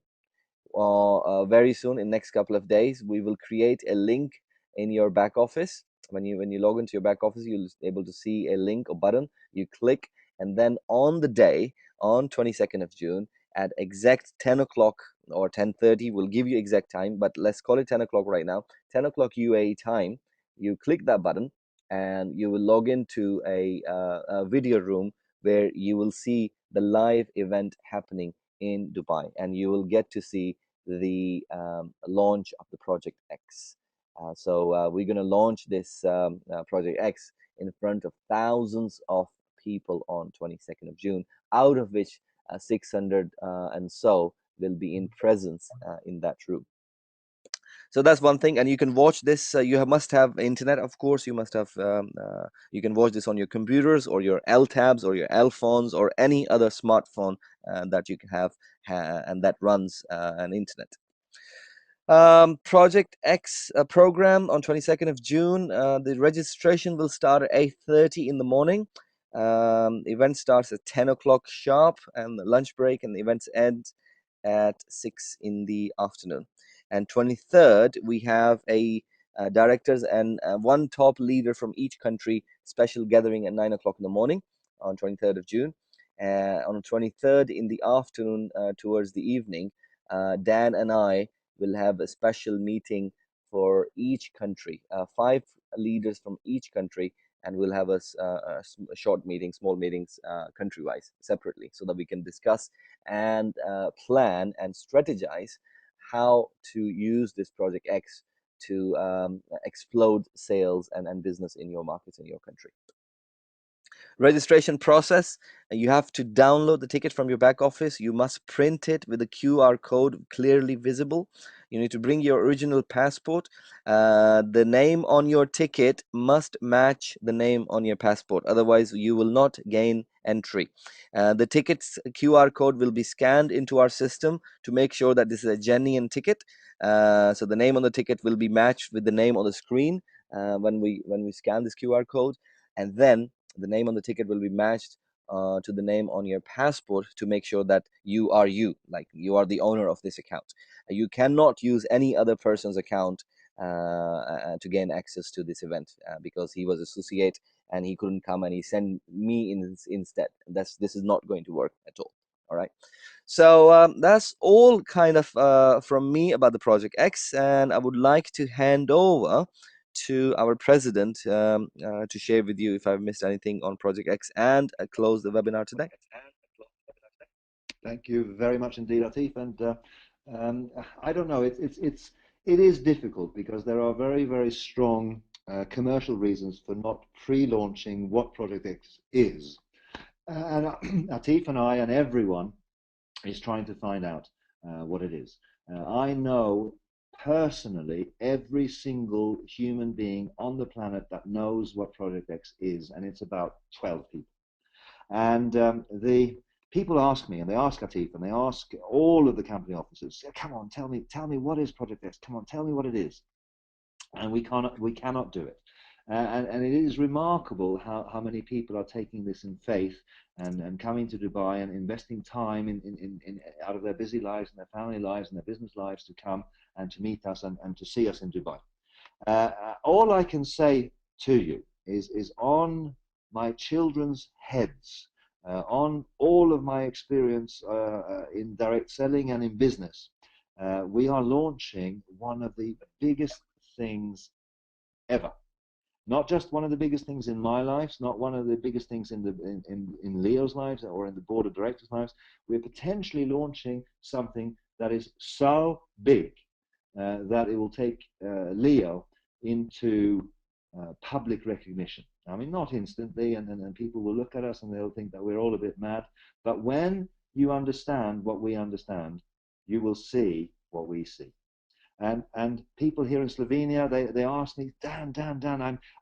Very soon, in next couple of days, we will create a link in your back office. When you log into your back office, you'll be able to see a link or button. You click, and then on the day, on 22nd of June, at exact 10 o'clock or 10:30, we'll give you exact time, but let's call it 10 o'clock right now. 10 o'clock UAE time. You click that button, and you will log into a video room where you will see the live event happening in Dubai, and you will get to see the launch of the Project X. So we're going to launch this Project X in front of thousands of people on 22nd of June, out of which 600 and so will be in presence in that room. So that's one thing, and you can watch this. Must have internet, of course. You must have. You can watch this on your computers or your L tabs or your L phones or any other smartphone that you can have, and that runs an internet. Project X program on 22nd of June. The registration will start at 8:30 in the morning. Event starts at 10 o'clock sharp, and the lunch break, and the events end at 6 in the afternoon. And 23rd, we have a directors and one top leader from each country special gathering at 9 o'clock in the morning on 23rd of June. On the 23rd in the afternoon, towards the evening, Dan and I will have a special meeting for each country, 5 leaders from each country, and we'll have a short meeting, small meetings, country-wise, separately, so that we can discuss and plan and strategize how to use this Project X to explode sales and business in your markets, in your country. Registration process: you have to download the ticket from your back office. You must print it with a QR code clearly visible. You need to bring your original passport. The name on your ticket must match the name on your passport, otherwise you will not gain entry. The ticket's QR code will be scanned into our system to make sure that this is a genuine ticket. So the name on the ticket will be matched with the name on the screen when we scan this QR code, and then the name on the ticket will be matched to the name on your passport to make sure that you are you, like you are the owner of this account. You cannot use any other person's account to gain access to this event because he was associate and he couldn't come, and he sent me instead. This is not going to work at all. All right. So that's all kind of from me about the Project X, and I would like to hand over to our president to share with you if I've missed anything on Project X, and close the webinar today. Thank you very much indeed, Atif. And I don't know, it is difficult because there are very, very strong commercial reasons for not pre-launching what Project X is. And Atif and I and everyone is trying to find out what it is. I know personally every single human being on the planet that knows what Project X is, and it's about 12 people. And the people ask me, and they ask Atif, and they ask all of the company officers, come on, tell me what is Project X? Come on, tell me what it is. And we cannot do it. And it is remarkable how many people are taking this in faith and coming to Dubai and investing time in out of their busy lives and their family lives and their business lives to come and to meet us and to see us in Dubai. All I can say to you is on my children's heads, on all of my experience in direct selling and in business, we are launching one of the biggest things ever. Not just one of the biggest things in my life, not one of the biggest things in Leo's lives or in the board of directors' lives. We're potentially launching something that is so big that it will take Leo into public recognition. I mean, not instantly, and people will look at us and they'll think that we're all a bit mad. But when you understand what we understand, you will see what we see. And people here in Slovenia, they ask me, Dan,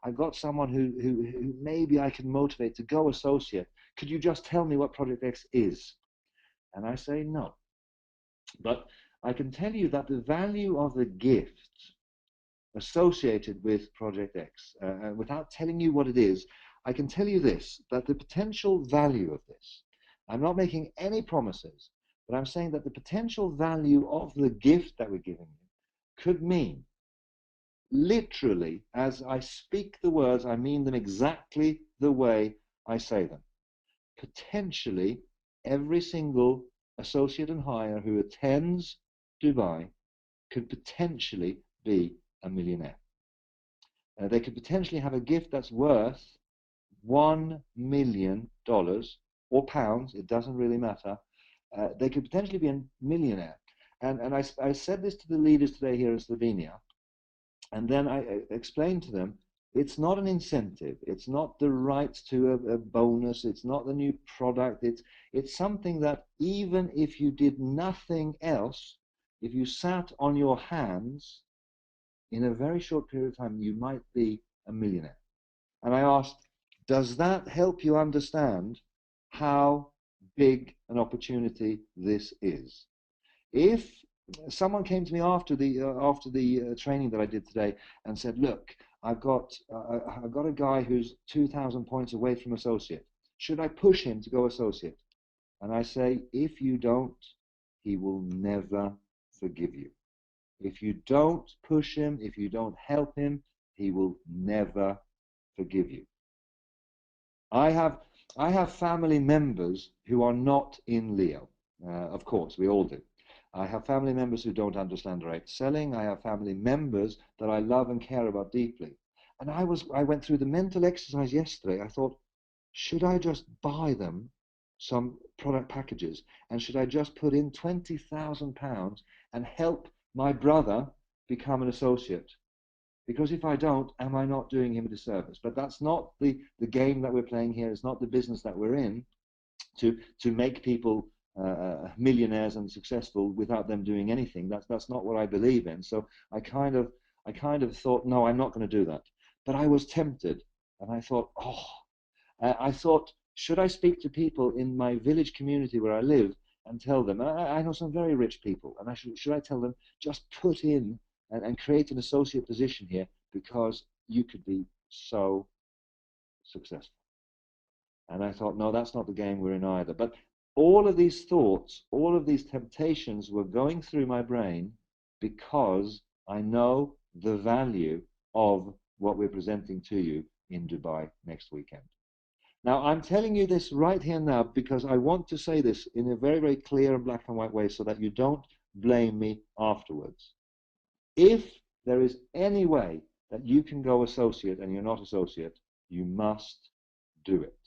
I've got someone who maybe I can motivate to go associate. Could you just tell me what Project X is? And I say no. But I can tell you that the value of the gift associated with Project X, without telling you what it is, I can tell you this, that the potential value of this, I'm not making any promises, but I'm saying that the potential value of the gift that we're giving you could mean, literally, as I speak the words, I mean them exactly the way I say them. Potentially, every single associate and hire who attends Dubai could potentially be a millionaire. They could potentially have a gift that's worth $1 million or pounds, it doesn't really matter. They could potentially be a millionaire. And I said this to the leaders today here in Slovenia, and then I explained to them, it's not an incentive, it's not the right to a bonus, it's not the new product, it's something that even if you did nothing else, if you sat on your hands, in a very short period of time, you might be a millionaire. And I asked, does that help you understand how big an opportunity this is? If someone came to me after the training that I did today and said, look, I've got a guy who's 2,000 points away from associate. Should I push him to go associate? And I say, if you don't, he will never forgive you. If you don't push him, if you don't help him, he will never forgive you. I have family members who are not in Leo. Of course, we all do. I have family members who don't understand direct selling. I have family members that I love and care about deeply. And I went through the mental exercise yesterday. I thought, should I just buy them some product packages? And should I just put in £20,000 and help my brother become an associate? Because if I don't, am I not doing him a disservice? But that's not the game that we're playing here. It's not the business that we're in to make people millionaires and successful without them doing anything. That's not what I believe in. So I kind of thought, no, I'm not going to do that. But I was tempted, and I thought, I thought, should I speak to people in my village community where I live and tell them? I know some very rich people, and should I tell them, just put in and create an associate position here because you could be so successful. And I thought, no, that's not the game we're in either. But all of these thoughts, all of these temptations were going through my brain because I know the value of what we're presenting to you in Dubai next weekend. Now, I'm telling you this right here now because I want to say this in a very, very clear and black and white way so that you don't blame me afterwards. If there is any way that you can go associate and you're not associate, you must do it.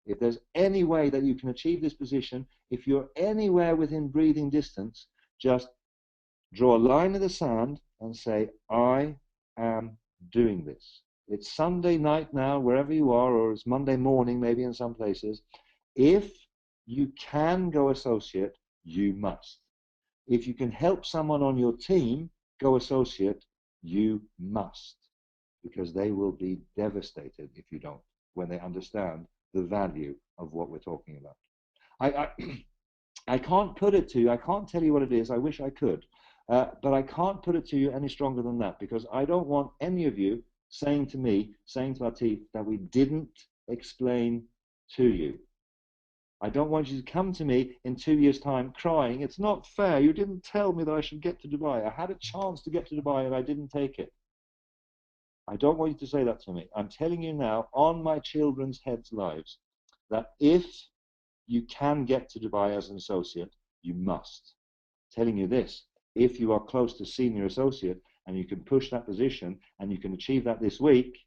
If there's any way that you can achieve this position, if you're anywhere within breathing distance, just draw a line in the sand and say, I am doing this. It's Sunday night now, wherever you are, or it's Monday morning, maybe in some places. If you can go associate, you must. If you can help someone on your team go associate, you must, because they will be devastated if you don't, when they understand the value of what we're talking about. I can't put it to you. I can't tell you what it is. I wish I could. But I can't put it to you any stronger than that, because I don't want any of you saying to me, saying to Atif, that we didn't explain to you. I don't want you to come to me in 2 years' time crying, it's not fair. You didn't tell me that I should get to Dubai. I had a chance to get to Dubai and I didn't take it. I don't want you to say that to me. I'm telling you now, on my children's heads' lives, that if you can get to Dubai as an associate, you must. Telling you this, if you are close to senior associate and you can push that position and you can achieve that this week,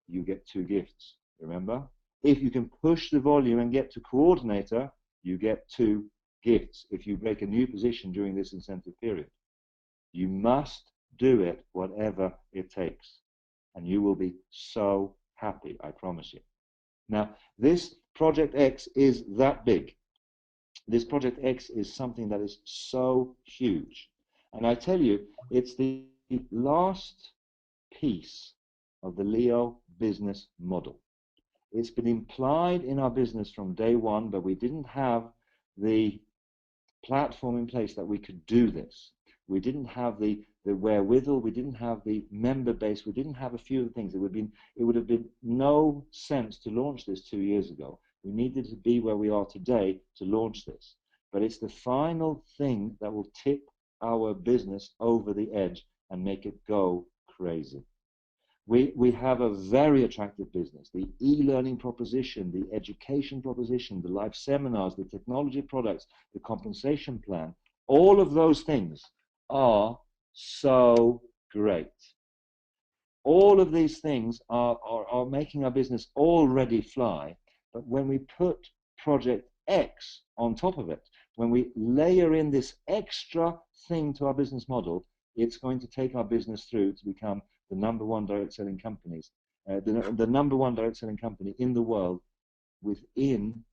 you get 2 gifts, remember? If you can push the volume and get to coordinator, you get 2 gifts if you break a new position during this incentive period. You must do it whatever it takes, and you will be so happy, I promise you. Now, this Project X is that big. This Project X is something that is so huge. And I tell you, it's the last piece of the Leo business model. It's been implied in our business from day one, but we didn't have the platform in place that we could do this. We didn't have the wherewithal, we didn't have the member base, we didn't have a few of the things. It would have been no sense to launch this 2 years ago. We needed to be where we are today to launch this. But it's the final thing that will tip our business over the edge and make it go crazy. We have a very attractive business. The e-learning proposition, the education proposition, the live seminars, the technology products, the compensation plan, all of those things are so great. All of these things are making our business already fly. But when we put Project X on top of it, when we layer in this extra thing to our business model, it's going to take our business through to become the #1 direct selling companies, the #1 direct selling company in the world within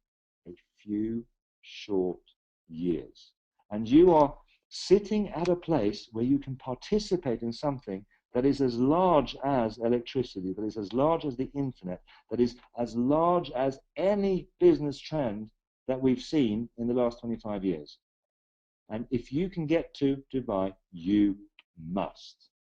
a few short years. And you are sitting at a place where you can participate in something that is as large as electricity, that is as large as the internet, that is as large as any business trend that we've seen in the last 25 years. And if you can get to Dubai, you must.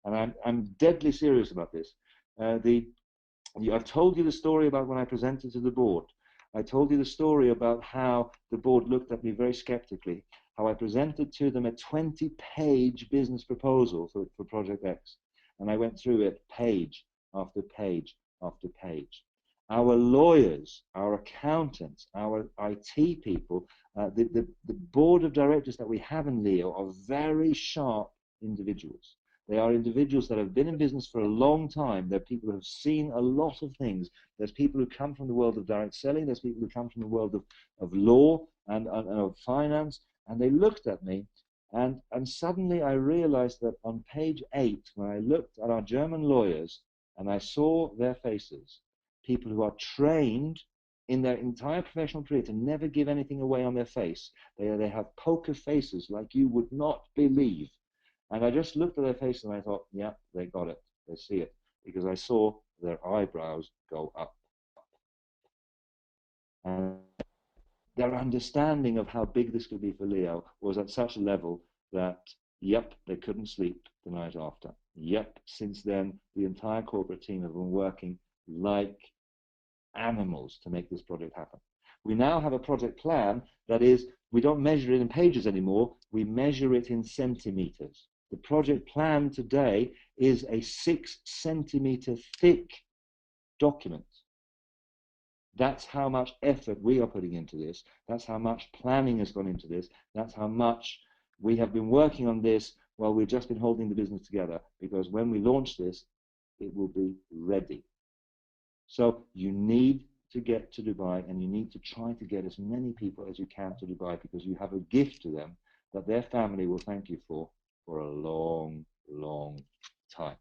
And I'm deadly serious about this. I've told you the story about when I presented to the board. I told you the story about how the board looked at me very skeptically, how I presented to them a 20-page business proposal for Project X. And I went through it page after page after page. Our lawyers, our accountants, our IT people, the board of directors that we have in Leo are very sharp individuals. They are individuals that have been in business for a long time. They're people who have seen a lot of things. There's people who come from the world of direct selling. There's people who come from the world of law and of finance. And they looked at me, and suddenly I realized that on page 8, when I looked at our German lawyers and I saw their faces, people who are trained in their entire professional career to never give anything away on their face. They have poker faces like you would not believe. And I just looked at their faces and I thought, yeah, they got it. They see it. Because I saw their eyebrows go up. And their understanding of how big this could be for Leo was at such a level that, yep, they couldn't sleep the night after. Yep, since then, the entire corporate team have been working like animals to make this project happen. We now have a project plan that is, we don't measure it in pages anymore, we measure it in centimeters. The project plan today is a 6 centimeter thick document. That's how much effort we are putting into this. That's how much planning has gone into this. That's how much we have been working on this while we've just been holding the business together, because when we launch this, it will be ready. So you need to get to Dubai, and you need to try to get as many people as you can to Dubai, because you have a gift to them that their family will thank you for a long, long time.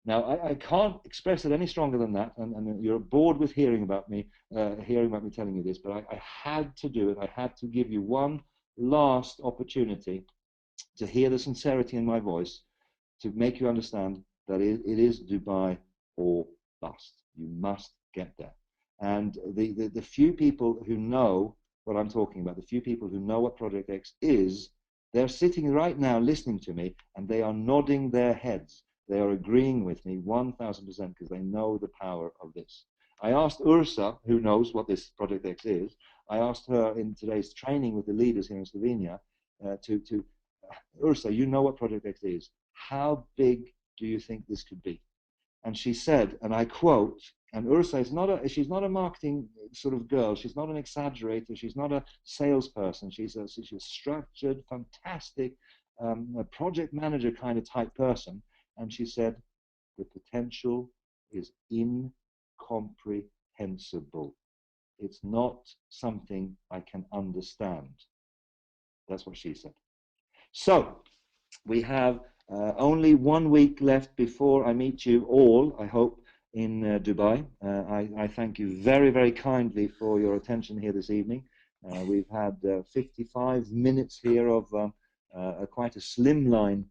Now, I can't express it any stronger than that, and you're bored with hearing about me telling you this, but I had to do it. I had to give you one last opportunity to hear the sincerity in my voice, to make you understand that it is Dubai or bust. You must get there. And the few people who know what I'm talking about, the few people who know what Project X is, they're sitting right now listening to me, and they are nodding their heads. They are agreeing with me 1000%, because they know the power of this. I asked Ursa, who knows what this Project X is, I asked her in today's training with the leaders here in Slovenia, Ursa, you know what Project X is. How big do you think this could be? And she said, and I quote, and Ursa is she's not a marketing sort of girl. She's not an exaggerator. She's not a salesperson. She's a structured, fantastic a project manager kind of type person. And she said, the potential is incomprehensible. It's not something I can understand. That's what she said. So we have only 1 week left before I meet you all, I hope, in Dubai. I thank you very, very kindly for your attention here this evening. We've had 55 minutes here of quite a slimline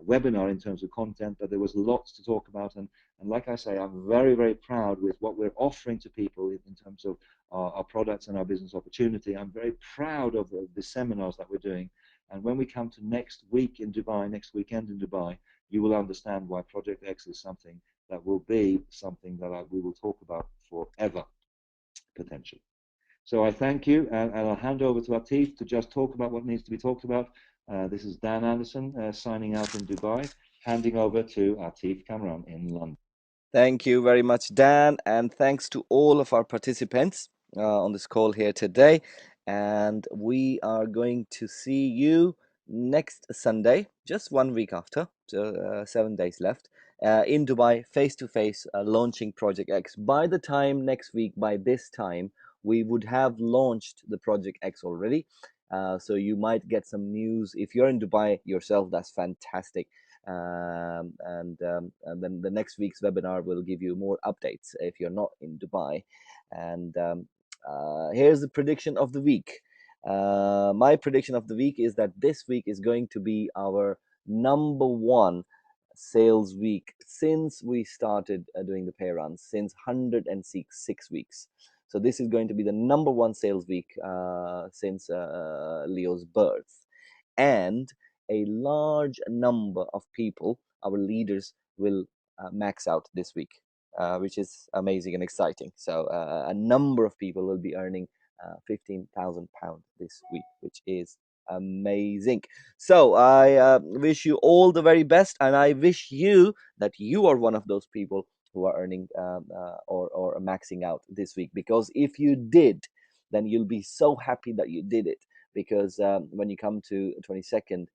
webinar in terms of content, but there was lots to talk about. And like I say, I'm very, very proud with what we're offering to people in terms of our products and our business opportunity. I'm very proud of the seminars that we're doing. And when we come to next week in Dubai, next weekend in Dubai, you will understand why Project X is something that will be something that we will talk about forever, potentially. So I thank you, and I'll hand over to Atif to just talk about what needs to be talked about. This is Dan Anderson signing out in Dubai, handing over to Atif Kamran in London. Thank you very much, Dan, and thanks to all of our participants on this call here today. And we are going to see you next Sunday, just 1 week after, so 7 days left, in Dubai, face to face, launching Project X. By the time next week, by this time, we would have launched the Project X already. So you might get some news. If you're in Dubai yourself, that's fantastic. And then the next week's webinar will give you more updates if you're not in Dubai. And here's the prediction of the week. My prediction of the week is that this week is going to be our #1 sales week since we started doing the pay runs, since 106 weeks. So this is going to be the #1 sales week since Leo's birth. And a large number of people, our leaders, will max out this week, which is amazing and exciting. So a number of people will be earning £15,000 this week, which is amazing. So I wish you all the very best, and I wish you that you are one of those people who are earning or maxing out this week, because if you did, then you'll be so happy that you did it, because when you come to 22nd,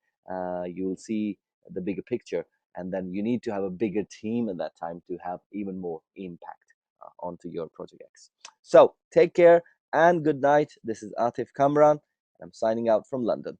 you'll see the bigger picture, and then you need to have a bigger team at that time to have even more impact onto your Project X. So take care and good night. This is Atif Kamran, and I'm signing out from London.